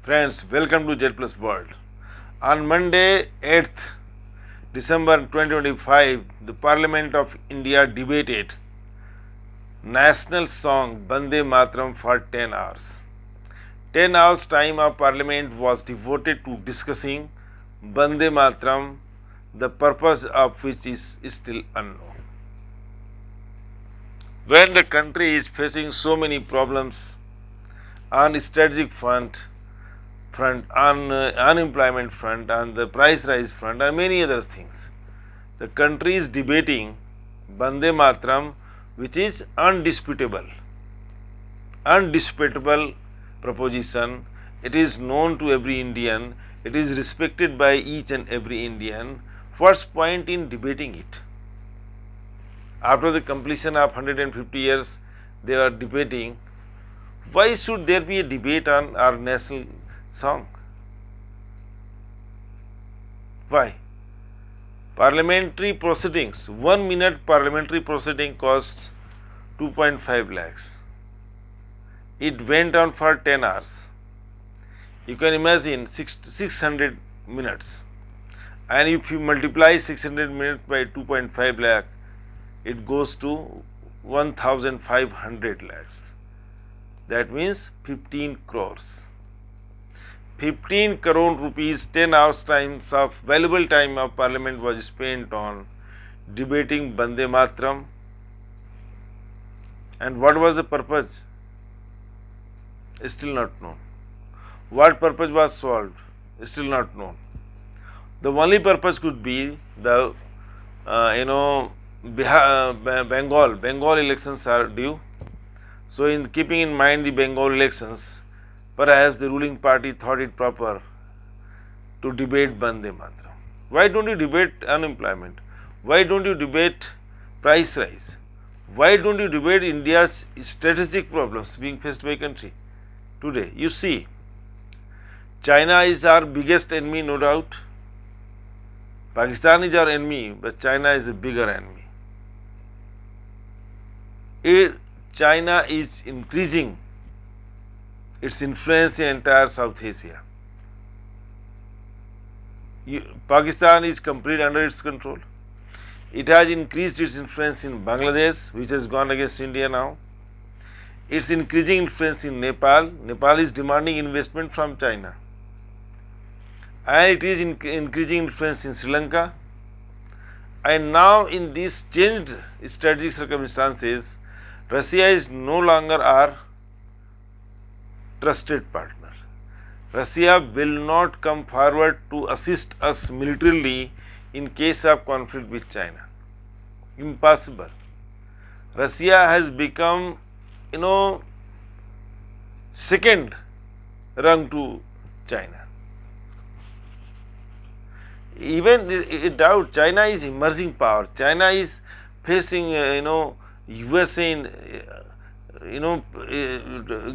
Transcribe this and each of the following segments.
Friends, welcome to Z Plus World. On Monday, 8th December 2025, the Parliament of India debated national song Bande Mataram for 10 hours. 10 hours time of Parliament was devoted to discussing Bande Mataram, the purpose of which is still unknown. When the country is facing so many problems on strategic front, on unemployment front, on the price rise front, and many other things, the country is debating Bande Mataram, which is undisputable proposition. It is known to every Indian. It is respected by each and every Indian. What's point in debating it? After the completion of 150 years, they are debating. Why should there be a debate on our national song? Why? Parliamentary proceedings, 1 minute parliamentary proceeding costs 2.5 lakhs. It went on for 10 hours. You can imagine 600 minutes. And if you multiply 600 minutes by 2.5 lakh, it goes to 1,500 lakhs. That means 15 crores. 15 crore rupees, 10 hours times of valuable time of Parliament was spent on debating Bande Mataram. And what was the purpose? Still not known. What purpose was solved? Still not known. The only purpose could be the Bengal elections are due. So, in keeping in mind the Bengal elections, perhaps the ruling party thought it proper to debate Bande Mataram. Why don't you debate unemployment? Why don't you debate price rise? Why don't you debate India's strategic problems being faced by country today? You see, China is our biggest enemy, no doubt. Pakistan is our enemy, but China is the bigger enemy. China is increasing its influence in entire South Asia. Pakistan is completely under its control. It has increased its influence in Bangladesh, which has gone against India now. It's increasing influence in Nepal. Nepal is demanding investment from China. And it is increasing influence in Sri Lanka. And now in these changed strategic circumstances, Russia is no longer our trusted partner. Russia will not come forward to assist us militarily in case of conflict with China. Impossible. Russia has become, second rung to China. Even doubt China is emerging power. China is facing, USA in,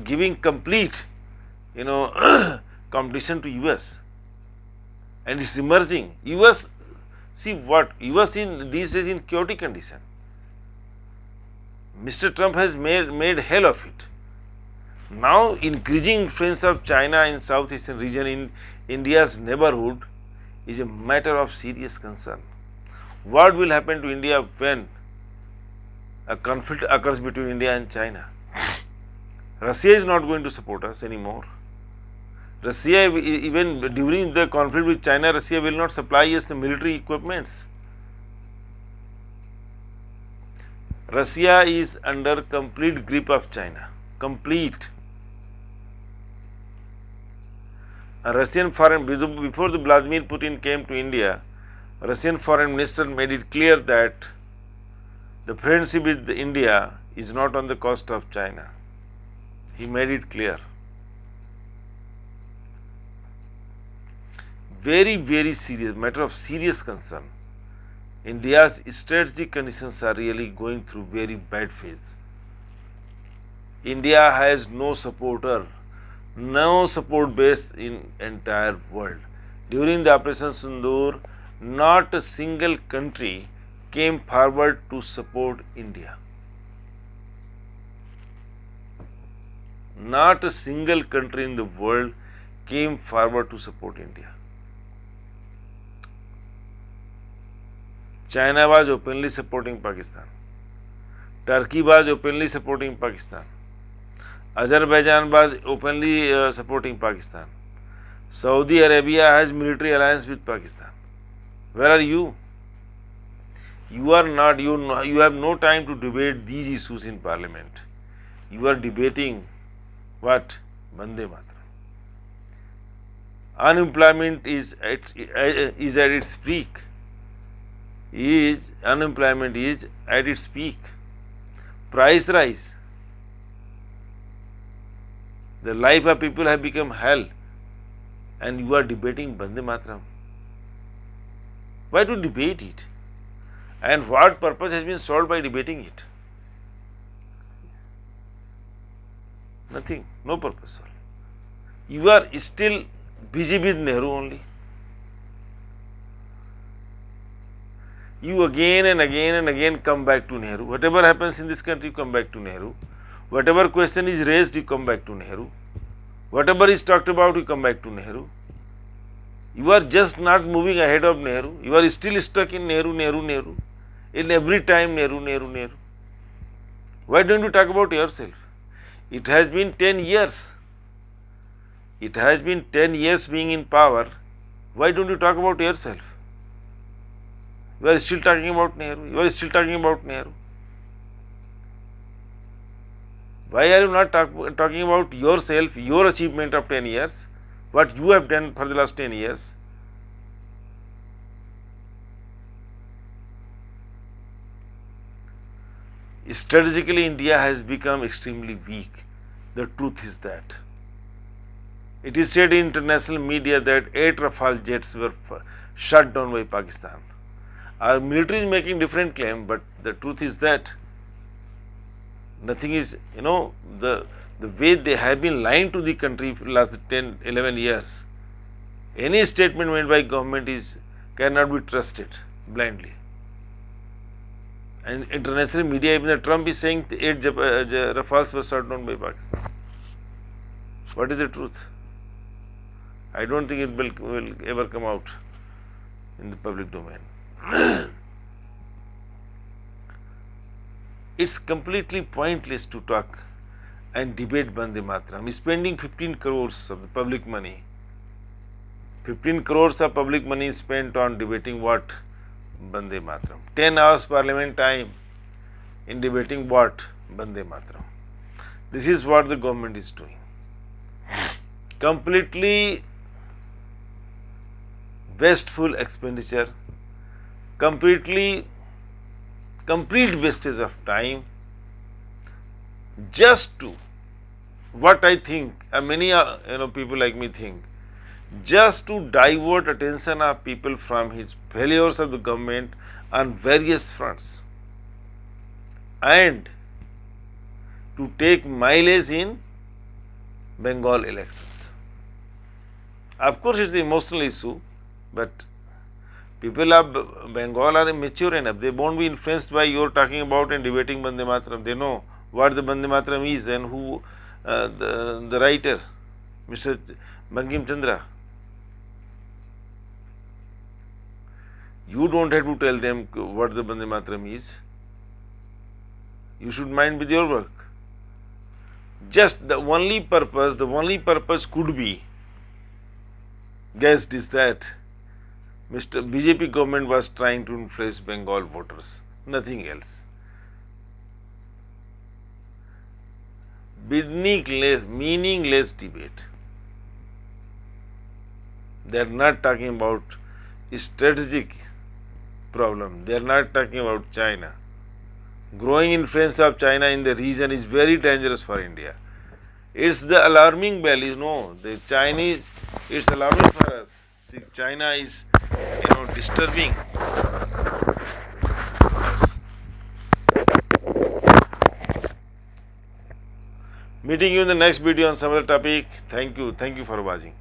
giving complete, competition to US, and it's emerging. US, see what US in these days in chaotic condition. Mr. Trump has made hell of it. Now increasing influence of China in South Asian region in India's neighborhood is a matter of serious concern. What will happen to India when a conflict occurs between India and China? Russia is not going to support us anymore. Russia, even during the conflict with China, Russia will not supply us the military equipments. Russia is under complete grip of China. Complete. A Russian foreign, before the Vladimir Putin came to India, Russian foreign minister made it clear that the friendship with India is not on the cost of China. He made it clear. Very, very serious, matter of serious concern. India's strategic conditions are really going through very bad phase. India has no supporter, no support base in entire world. During the Operation Sindoor, not a single country came forward to support India. Not a single country in the world came forward to support India. China was openly supporting Pakistan. Turkey was openly supporting Pakistan. Azerbaijan was openly supporting Pakistan. Saudi Arabia has military alliance with Pakistan. Where are you? You are not. You have no time to debate these issues in Parliament. You are debating what? Vande Mataram. Unemployment is at its peak. Unemployment is at its peak. Price rise. The life of people have become hell, and you are debating Vande Mataram. Why to debate it? And what purpose has been solved by debating it? Nothing, no purpose solved. You are still busy with Nehru only. You again and again and again come back to Nehru. Whatever happens in this country, you come back to Nehru. Whatever question is raised, you come back to Nehru. Whatever is talked about, you come back to Nehru. You are just not moving ahead of Nehru. You are still stuck in Nehru, Nehru, Nehru. In every time, Nehru, Nehru, Nehru. Why don't you talk about yourself? It has been 10 years. It has been 10 years being in power. Why don't you talk about yourself? You are still talking about Nehru. You are still talking about Nehru. Why are you not talking about yourself, your achievement of 10 years, what you have done for the last 10 years? Strategically, India has become extremely weak. The truth is that. It is said in international media that 8 Rafale jets were shot down by Pakistan. Our military is making different claim, but the truth is that nothing is, the way they have been lying to the country for the last 10, 11 years. Any statement made by government cannot be trusted blindly. And international media, even Trump is saying 8 Rafales were shot down by Pakistan. What is the truth? I don't think it will ever come out in the public domain. It's completely pointless to talk and debate Vande Mataram. Spending 15 crores of the public money. 15 crores of public money spent on debating what? Vande Mataram. 10 hours parliament time in debating what? Vande Mataram. This is what the government is doing. Completely wasteful expenditure, complete wastage of time, just to, what I think, many people like me think, just to divert attention of people from his failures of the government on various fronts, and to take mileage in Bengal elections. Of course, it's an emotional issue, but people of Bengal are mature enough. They won't be influenced by your talking about and debating Vande Mataram. They know what the Vande Mataram is and who the writer, Mr. Bankim Chandra. You don't have to tell them what the Vande Mataram is. You should mind with your work. Just the only purpose could be guessed is that Mr. BJP government was trying to influence Bengal voters, nothing else. Meaningless debate. They are not talking about strategic problem. They are not talking about China. Growing influence of China in the region is very dangerous for India. It's the alarming bell, the Chinese, it's alarming for us. China is, disturbing us. Meeting you in the next video on some other topic. Thank you for watching.